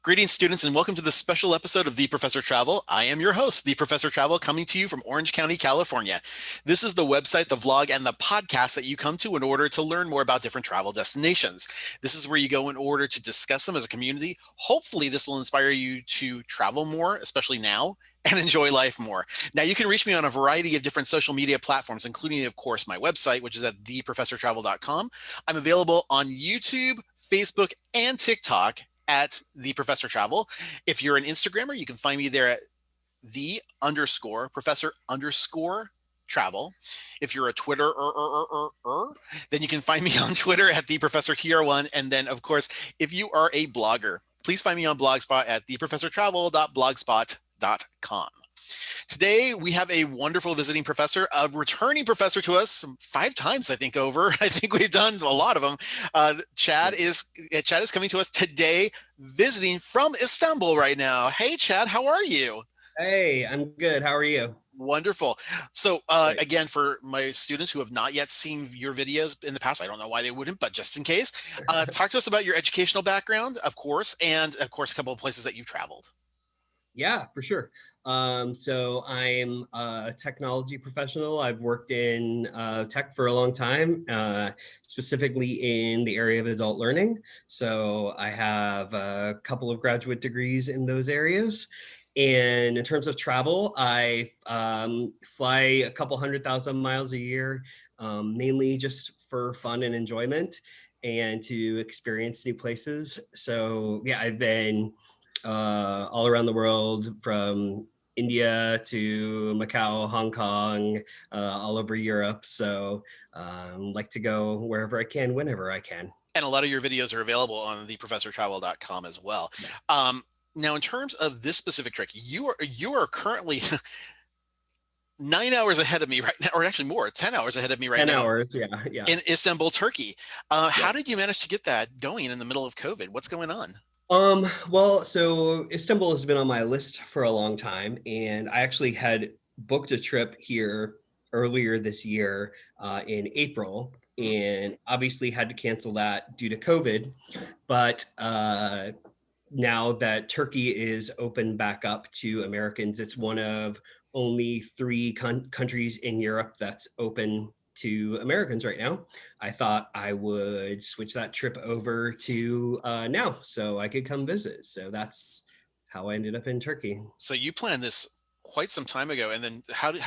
Greetings, students, and welcome to this special episode of The Professor Travel. I am your host, The Professor Travel, coming to you from Orange County, California. This is the website, the vlog, and the podcast that you come to in order to learn more about different travel destinations. This is where you go in order to discuss them as a community. Hopefully, this will inspire you to travel more, especially now, and enjoy life more. Now, you can reach me on a variety of different social media platforms, including, of course, my website, which is at theprofessortravel.com. I'm available on YouTube, Facebook, and TikTok at The Professor Travel. If you're an Instagrammer, you can find me there at the_professor_travel. If you're a Twitter, then you can find me on Twitter at The Professor TR1. And then, of course, if you are a blogger, please find me on Blogspot at theprofessortravel.blogspot.com. Today, we have a wonderful visiting professor, a returning professor to us 5 times, I think, over. I think we've done a lot of them. Chad is coming to us today, visiting from Istanbul right now. Hey, Chad, how are you? Hey, I'm good. How are you? Wonderful. So again, for my students who have not yet seen your videos in the past, I don't know why they wouldn't, but just in case, talk to us about your educational background, of course, and of course, a couple of places that you've traveled. Yeah, for sure. So I'm a technology professional. I've worked in tech for a long time, specifically in the area of adult learning. So I have a couple of graduate degrees in those areas. And in terms of travel, I fly a couple 100,000 miles a year, mainly just for fun and enjoyment and to experience new places. So yeah, I've been all around the world, from India to Macau, Hong Kong, all over Europe. So like to go wherever I can, whenever I can. And a lot of your videos are available on theprofessortravel.com as well. Now, in terms of this specific trick, you are currently 9 hours ahead of me right now, or actually more, 10 hours ahead of me right 10 now hours, yeah. in Istanbul, Turkey. How did you manage to get that going in the middle of COVID? What's going on? Well, so Istanbul has been on my list for a long time, and I actually had booked a trip here earlier this year in April, and obviously had to cancel that due to COVID. But now that Turkey is open back up to Americans, it's one of only 3 countries in Europe that's open to Americans right now. I thought I would switch that trip over to now so I could come visit. So that's how I ended up in Turkey. So you planned this quite some time ago, and then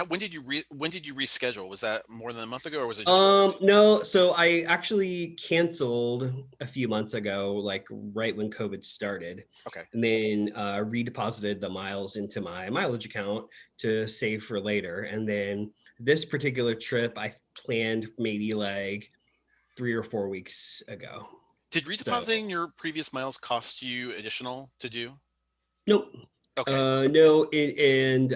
when did you reschedule? Was that more than a month ago, or was it just No, so I actually canceled a few months ago, like right when COVID started. Okay. And then redeposited the miles into my mileage account to save for later. And then this particular trip I planned maybe like 3 or 4 weeks ago. Did So redepositing your previous miles cost you additional to do? nope. Okay. No, and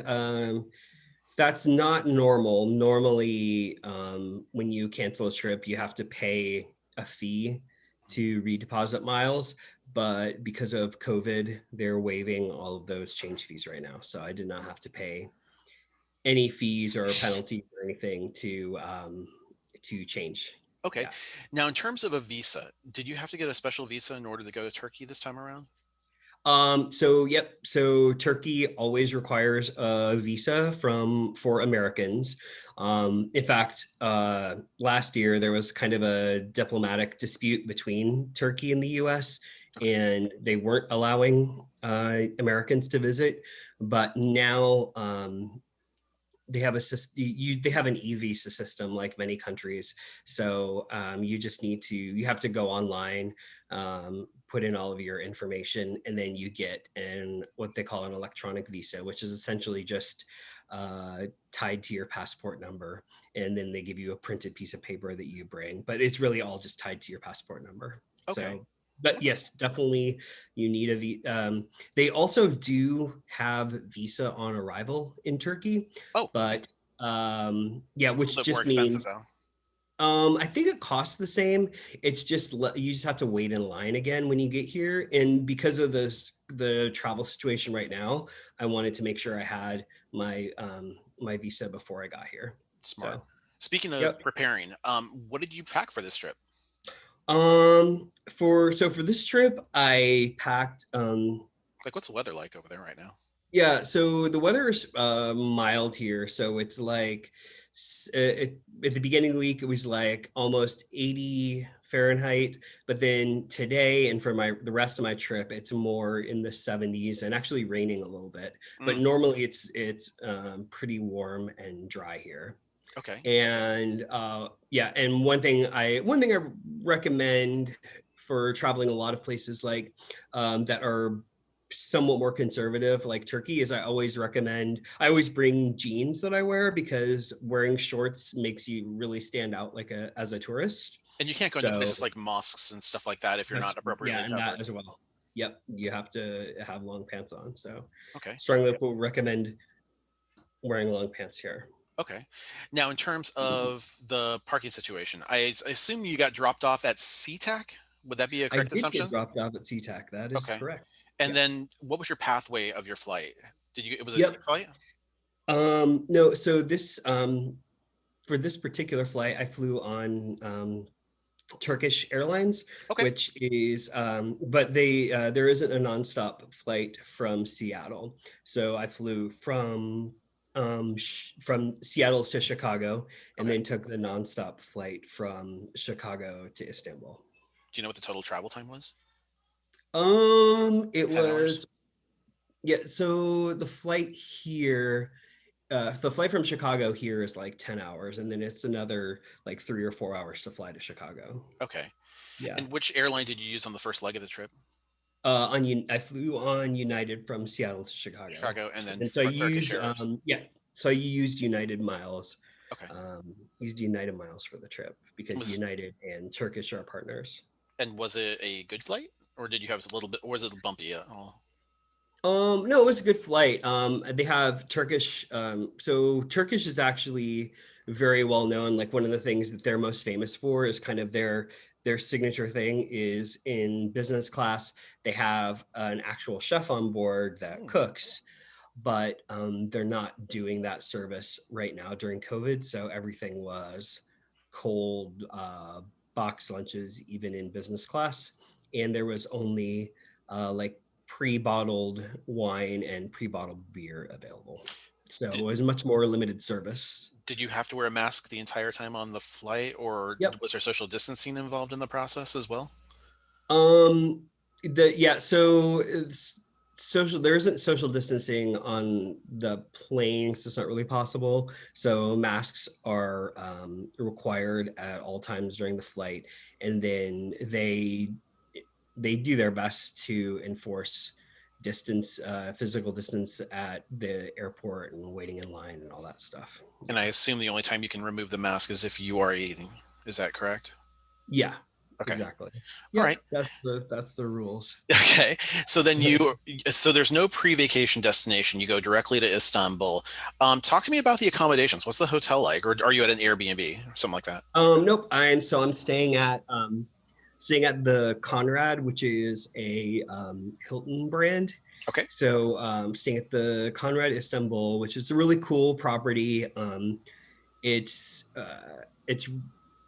that's not normal. Normally, when you cancel a trip, you have to pay a fee to redeposit miles. But because of COVID, they're waiving all of those change fees right now. So I did not have to pay any fees or penalties or anything to change. Okay. Yeah. Now, in terms of a visa, did you have to get a special visa in order to go to Turkey this time around? So Turkey always requires a visa for Americans. In fact, last year there was kind of a diplomatic dispute between Turkey and the US, and they weren't allowing Americans to visit. But now they have they have an e-visa system like many countries. So you have to go online, put in all of your information, and then you get what they call an electronic visa, which is essentially just tied to your passport number. And then they give you a printed piece of paper that you bring, but it's really all just tied to your passport number. Okay. So, but yes, definitely you need a visa. They also do have visa on arrival in Turkey, Oh, but nice. yeah, A little which bit more just expensive means though. I think it costs the same. It's just you just have to wait in line again when you get here. And because of the travel situation right now, I wanted to make sure I had my visa before I got here. Smart. So, Speaking of yep. preparing, what did you pack for this trip? For this trip, I packed Like, what's the weather like over there right now? Yeah, so the weather is mild here. So it's like at the beginning of the week, it was like almost 80 Fahrenheit. But then today and for the rest of my trip, it's more in the 70s and actually raining a little bit. But Mm, normally it's pretty warm and dry here. okay. And yeah, and one thing I recommend for traveling a lot of places like that are somewhat more conservative like Turkey is I always bring jeans that I wear because wearing shorts makes you really stand out like a as a tourist. And you can't go into So places like mosques and stuff like that if you're that's not appropriately yeah, and that covered. as well. Yep, you have to have long pants on. So Okay. strongly recommend wearing long pants here. Okay. Now, in terms of the parking situation, I assume you got dropped off at SeaTac. Would that be a I correct did get assumption? dropped off at SeaTac. That is Okay. correct. And Yeah. then what was your pathway of your flight? Was it a Yep. direct flight? No, so this for this particular flight, I flew on Turkish Airlines, Okay. which is but they there isn't a nonstop flight from Seattle. So I flew from Seattle to Chicago and Okay. then took the nonstop flight from Chicago to Istanbul. Do you know what the total travel time was? It 10 hours? was yeah, so the flight from Chicago here is like 10 hours, and then it's another like 3 or 4 hours to fly to Chicago. Okay. Yeah. And which airline did you use on the first leg of the trip? I flew on United from Seattle to Chicago. Chicago and then And so I for Turkish used, Airways. yeah, so you used United Miles, Okay. for the trip because Was United and Turkish are partners. and was it a good flight, or did you have a little bit, or was it bumpy at all? No, it was a good flight. They have Turkish. So Turkish is actually very well known. Like one of the things that they're most famous for is kind of their signature thing is in business class. They have an actual chef on board that Hmm. cooks, but they're not doing that service right now during COVID. So everything was cold box lunches, even in business class, and there was only like pre-bottled wine and pre-bottled beer available. So it Did, was much more limited service. did you have to wear a mask the entire time on the flight, or Yep. was there social distancing involved in the process as well? Um, yeah, so there isn't social distancing on the plane, so it's not really possible. So masks are required at all times during the flight, and then they do their best to enforce physical distance at the airport and waiting in line and all that stuff. And I Yeah. assume the only time you can remove the mask is if you are eating. Is that correct? Yeah, Okay. exactly. All Yep, right. that's the rules. Okay. So there's no pre-vacation destination. You go directly to Istanbul. Talk to me about the accommodations. What's the hotel like, or are you at an Airbnb or something like that? Nope. I'm staying at the Conrad, which is a Hilton brand. Okay. So staying at the Conrad Istanbul, which is a really cool property. It's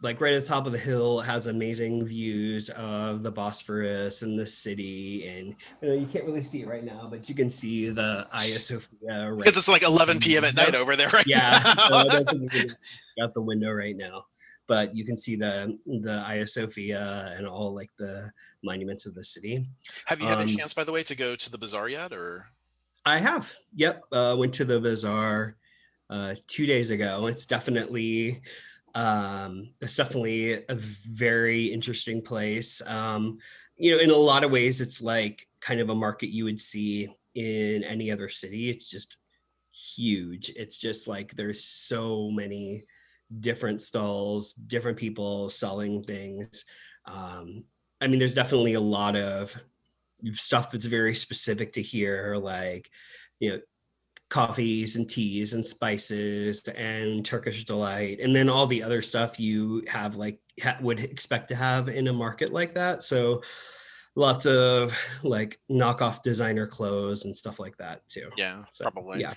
like right at the top of the hill. It has amazing views of the Bosphorus and the city, and you can't really see it right now, but you can see the Hagia Sophia Because right it's like out the 11 p.m. at night window. over there right Yeah, so now. I don't think you can see out the window right now, but you can see the Hagia Sophia and all like the monuments of the city. Have you had a Um, chance, by the way, to go to the bazaar yet, or? I have, yep, went to the bazaar 2 days ago. It's definitely a very interesting place. In a lot of ways, it's like kind of a market you would see in any other city. It's just huge. It's just like there's so many different stalls, different people selling things. Um, I mean, there's definitely a lot of stuff that's very specific to here, like you know coffees and teas and spices and Turkish delight, and then all the other stuff you have like would expect to have in a market like that. So lots of like knockoff designer clothes and stuff like that too. Yeah, So probably. yeah.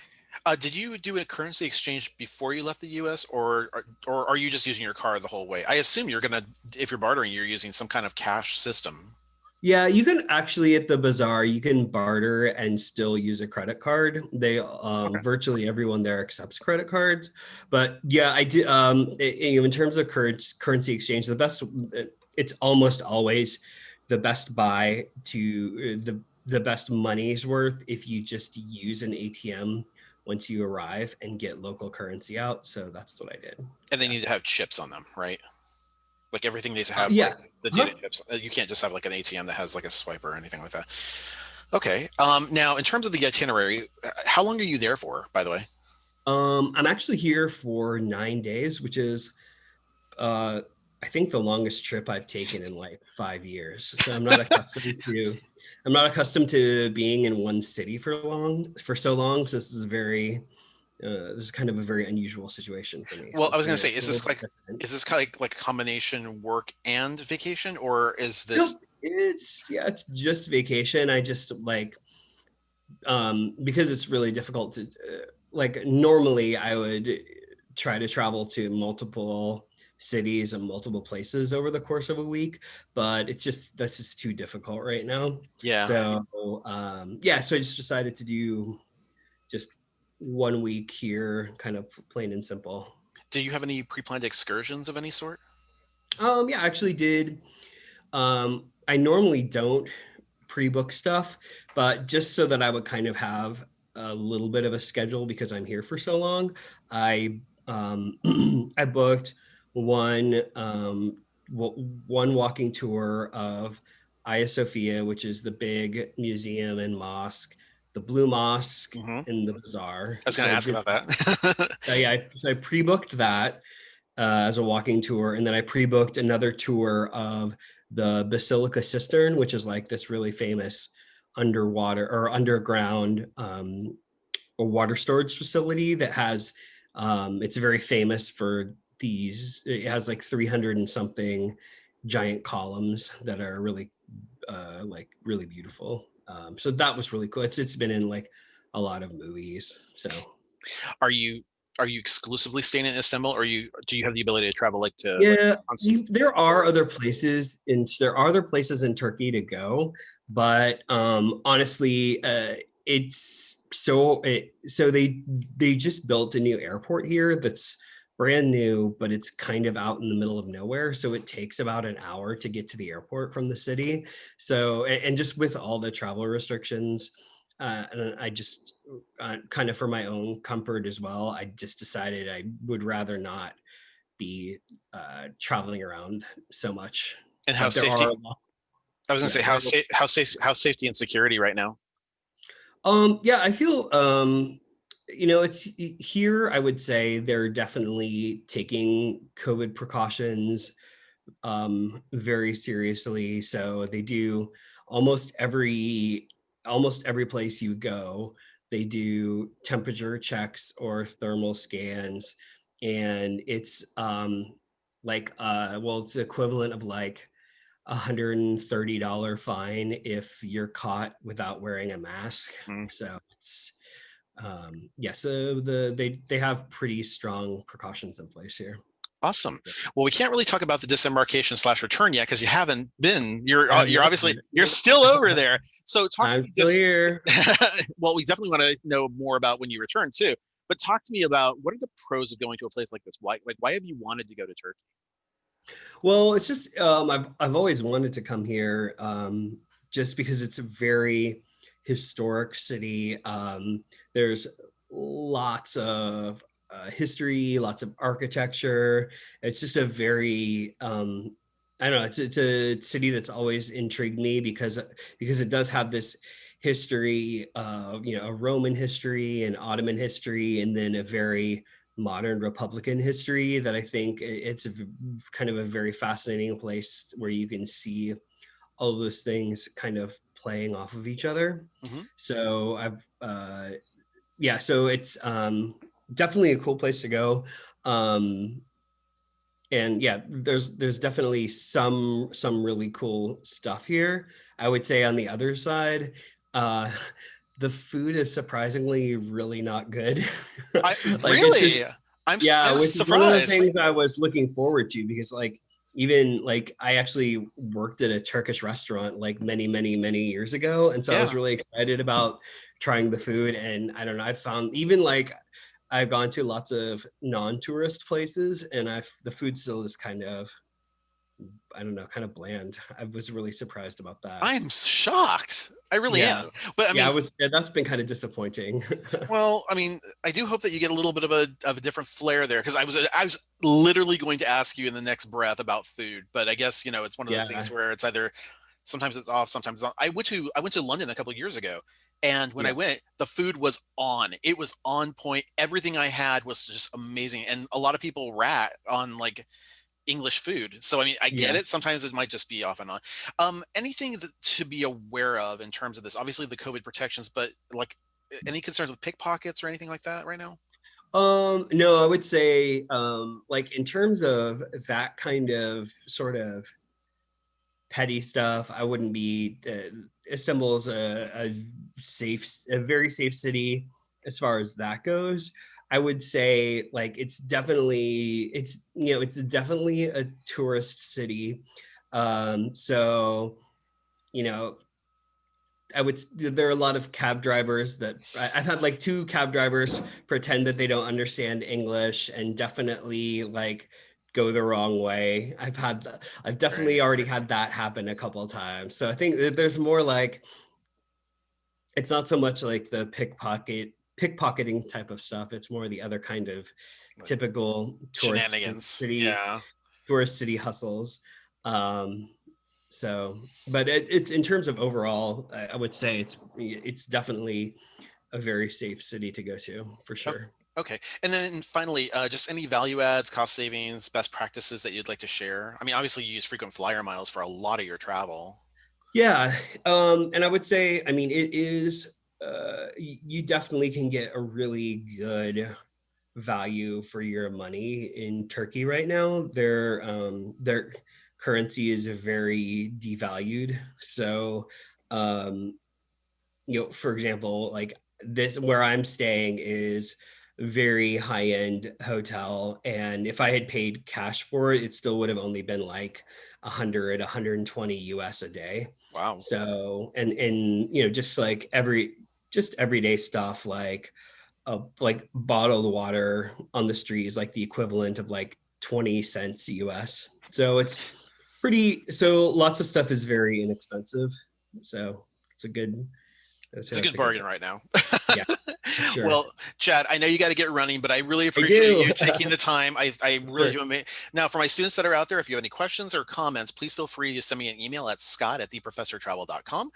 Did you do a currency exchange before you left the U.S., or are you just using your card the whole way? I assume you're gonna, if you're bartering, you're using some kind of cash system. Yeah, you can actually at the bazaar, you can barter and still use a credit card. They Okay. virtually everyone there accepts credit cards. But yeah, I do in terms of currency exchange, it's almost always the best buy to the best money's worth if you just use an ATM once you arrive and get local currency out. So that's what I did. And they Yeah. need to have chips on them, right? Like everything needs to have like Yeah. the data Uh-huh. chips. You can't just have like an ATM that has like a swiper or anything like that. Okay. Now, in terms of the itinerary, how long are you there for, by the way? I'm actually here for 9 days, which is uh, I think the longest trip I've taken in like 5 years. So I'm not accustomed to being in one city for so long. So this is kind of a very unusual situation for me. Well, So I it's was been gonna a say, little bit different. is this kind of like a combination work and vacation, or is this? Nope, it's just vacation. I just like because it's really difficult to like normally I would try to travel to multiple cities and multiple places over the course of a week, but that's just too difficult right now. Yeah. So yeah, so I just decided to do just 1 week here, kind of plain and simple. Do you have any pre-planned excursions of any sort? Yeah, I actually did. I normally don't pre-book stuff, but just so that I would kind of have a little bit of a schedule because I'm here for so long, I I booked one one walking tour of Hagia Sophia, which is the big museum and mosque, the Blue Mosque, Hmm. and the bazaar. I was gonna So I ask did about that. yeah, I pre-booked that as a walking tour, and then I pre-booked another tour of the Basilica Cistern, which is like this really famous underwater or underground a water storage facility that has it's very famous for these. It has like 300 and something giant columns that are really like really beautiful. So that was really cool. It's been in like a lot of movies. So Are you exclusively staying in Istanbul, or do you have the ability to travel like to like yeah, Constantine? there are other places in Turkey to go, but honestly, so they just built a new airport here that's brand new, but it's kind of out in the middle of nowhere. So it takes about an hour to get to the airport from the city. So and just with all the travel restrictions, and I just kind of for my own comfort as well, I just decided I would rather not be traveling around so much. And how But there are, safety? I was gonna say yeah, there how are. safe how safety and security right now. Yeah, I feel, it's here. I would say they're definitely taking COVID precautions very seriously. So they do almost every almost every place you go, they do temperature checks or thermal scans, and it's well, it's equivalent of like $130 fine if you're caught without wearing a mask. Mm. So it's yeah, so they have pretty strong precautions in place here. Awesome. Well, we can't really talk about the disembarkation/return yet because you haven't been. You're I have you're not obviously been. you're still over there. So talk to I'm me still just. here. Well, we definitely want to know more about when you return too. But talk to me about what are the pros of going to a place like this? Why have you wanted to go to Turkey? Well, it's just I've always wanted to come here just because it's a very historic city. There's lots of history, lots of architecture. It's just a very I don't know. It's a city that's always intrigued me because it does have this history, a Roman history, and Ottoman history, and then a very modern Republican history that I think it's kind of a very fascinating place where you can see all of those things kind of playing off of each other. Hmm. So yeah, so it's definitely a cool place to go. Um, and yeah, there's definitely some really cool stuff here. I would say on the other side, uh, the food is surprisingly really not good. I Like it's really, just yeah, I'm which is one of the surprised. things I was looking forward to because like even like I actually worked at a Turkish restaurant like many years ago, and so I was Yeah. really excited about trying the food. And I don't know, I found even like I've gone to lots of non-tourist places, and I the food still is kind of, I don't know, kind of bland. I was really surprised about that. I'm shocked. I really Yeah, am. But I yeah, mean, I was. Yeah, that's been kind of disappointing. well, I mean, I do hope that you get a little bit of a different flair there, because I was literally going to ask you in the next breath about food, but I guess it's one of those things Yeah, where it's either sometimes it's off, sometimes it's on. I went to London a couple of years ago, and when I yeah, went, the food was on. It was on point. Everything I had was just amazing, and a lot of people rat on like English food. So I mean, I get yeah. it. Sometimes it might just be off and on. Anything that to be aware of in terms of this? Obviously, the COVID protections, but like any concerns with pickpockets or anything like that right now? No, I would say, like in terms of that kind of sort of petty stuff, I wouldn't be. Istanbul is a very safe city as far as that goes. I would say, like, it's definitely a tourist city. So you know, there are a lot of cab drivers that I've had like two cab drivers pretend that they don't understand English and definitely like go the wrong way. I've definitely Right. already had that happen a couple of times. So I think that there's more like, it's not so much like the pickpocketing type of stuff. It's more the other kind of Like typical shenanigans. Yeah. tourist city hustles. Um, so, but it's in terms of overall, I would say it's definitely a very safe city to go to for Oh, sure. okay. And then finally, just any value adds, cost savings, best practices that you'd like to share? I mean, obviously you use frequent flyer miles for a lot of your travel. Yeah, and I would say, I mean, it is. You definitely can get a really good value for your money in Turkey right now. Their currency is very devalued, so for example, like this where I'm staying is a very high-end hotel, and if I had paid cash for it, it still would have only been like 120 US a day. Wow. So, and just like just everyday stuff like like bottled water on the street is like the equivalent of like 20 cents US. So so lots of stuff is very inexpensive. So it's a good so It's a that's good a good bargain thing. right now. Yeah, for sure. Well, Chad, I know you got to get running, but I really I appreciate do. you taking the time. I really Sure. do. Now, for my students that are out there, if you have any questions or comments, please feel free to send me an email at scott@theprofessortravel.com.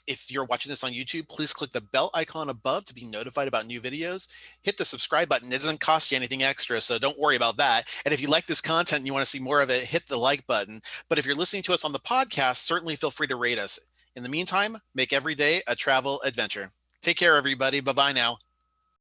If you're watching this on YouTube, please click the bell icon above to be notified about new videos. Hit the subscribe button. It doesn't cost you anything extra, so don't worry about that. And if you like this content and you want to see more of it, hit the like button. But if you're listening to us on the podcast, certainly feel free to rate us. In the meantime, make every day a travel adventure. Take care, everybody. Bye bye now.